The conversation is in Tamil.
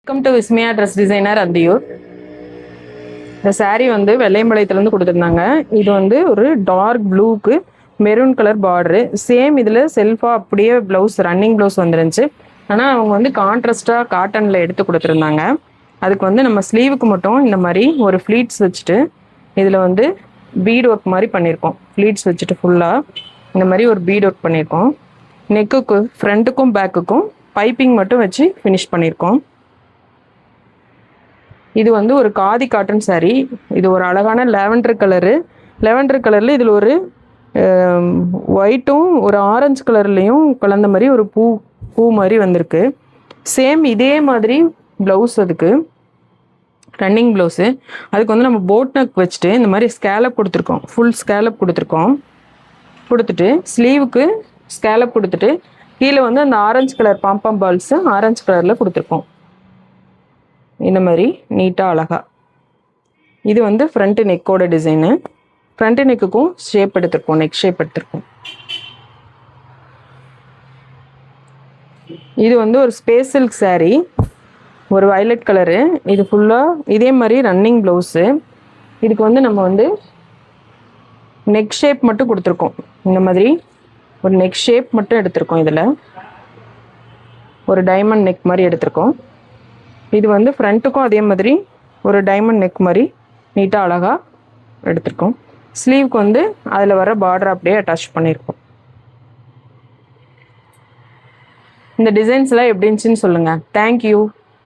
Welcome to Vismaya dress designer Anthiyur. இந்த சாரீ வந்து வெள்ளையம்பாளையத்துலேருந்து கொடுத்துருந்தாங்க. இது வந்து ஒரு டார்க் ப்ளூக்கு மெரூன் கலர் பார்டரு. சேம் இதில் செல்ஃபாக அப்படியே ப்ளவுஸ் ரன்னிங் ப்ளவுஸ் வந்துருந்துச்சு. ஆனால் அவங்க வந்து கான்ட்ராஸ்டாக காட்டனில் எடுத்து கொடுத்துருந்தாங்க. அதுக்கு வந்து நம்ம ஸ்லீவுக்கு மட்டும் இந்த மாதிரி ஒரு ஃப்ளீட்ஸ் வச்சுட்டு இதில் வந்து பீட் ஒர்க் மாதிரி பண்ணியிருக்கோம். ஃப்ளீட்ஸ் வச்சுட்டு ஃபுல்லாக இந்த மாதிரி ஒரு பீட் ஒர்க் பண்ணியிருக்கோம். நெக்குக்கு ஃப்ரண்ட்டுக்கும் பேக்குக்கும் பைப்பிங் மட்டும் வச்சு ஃபினிஷ் பண்ணியிருக்கோம். இது வந்து ஒரு காதி காட்டன் சாரீ. இது ஒரு அழகான லாவெண்டர் கலரு. லாவெண்டர் கலரில் இதில் ஒரு ஒயிட்டும் ஒரு ஆரஞ்சு கலர்லேயும் கலந்த மாதிரி ஒரு பூ மாதிரி வந்திருக்கு. சேம் இதே மாதிரி ப்ளவுஸ் அதுக்கு ரன்னிங் ப்ளவுஸு. அதுக்கு வந்து நம்ம போட் நெக் வச்சுட்டு இந்த மாதிரி ஸ்கேலப் கொடுத்துருக்கோம். ஃபுல் ஸ்கேலப் கொடுத்துருக்கோம். கொடுத்துட்டு ஸ்லீவுக்கு ஸ்கேலப் கொடுத்துட்டு கீழே வந்து அந்த orange colour pom-pom balls orange கலரில் கொடுத்துருக்கோம். இந்த மாதிரி நீட்டாக அழகா. இது வந்து ஃப்ரண்ட்டு நெக்கோட டிசைனு. ஃப்ரண்ட்டு நெக்குக்கும் ஷேப் எடுத்திருக்கோம், நெக் ஷேப் எடுத்திருக்கோம். இது வந்து ஒரு ஸ்பேஸ் சில்க் சாரீ, ஒரு வயலட் கலரு. இது ஃபுல்லாக இதே மாதிரி ரன்னிங் ப்ளவுஸு. இதுக்கு வந்து நம்ம வந்து நெக் ஷேப் மட்டும் கொடுத்துருக்கோம். இந்த மாதிரி ஒரு நெக் ஷேப் மட்டும் எடுத்திருக்கோம். இதில் ஒரு டைமண்ட் நெக் மாதிரி எடுத்திருக்கோம். இது வந்து ஃப்ரண்ட்டுக்கும் அதே மாதிரி ஒரு டைமண்ட் நெக் மாதிரி நீட்டாக அழகாக எடுத்திருக்கோம். ஸ்லீவுக்கு வந்து அதில் வர பார்டர் அப்படியே அட்டாச் பண்ணியிருக்கோம். இந்த டிசைன்ஸ்லாம் எப்படி இருந்துச்சுன்னு சொல்லுங்கள். தேங்க்யூ.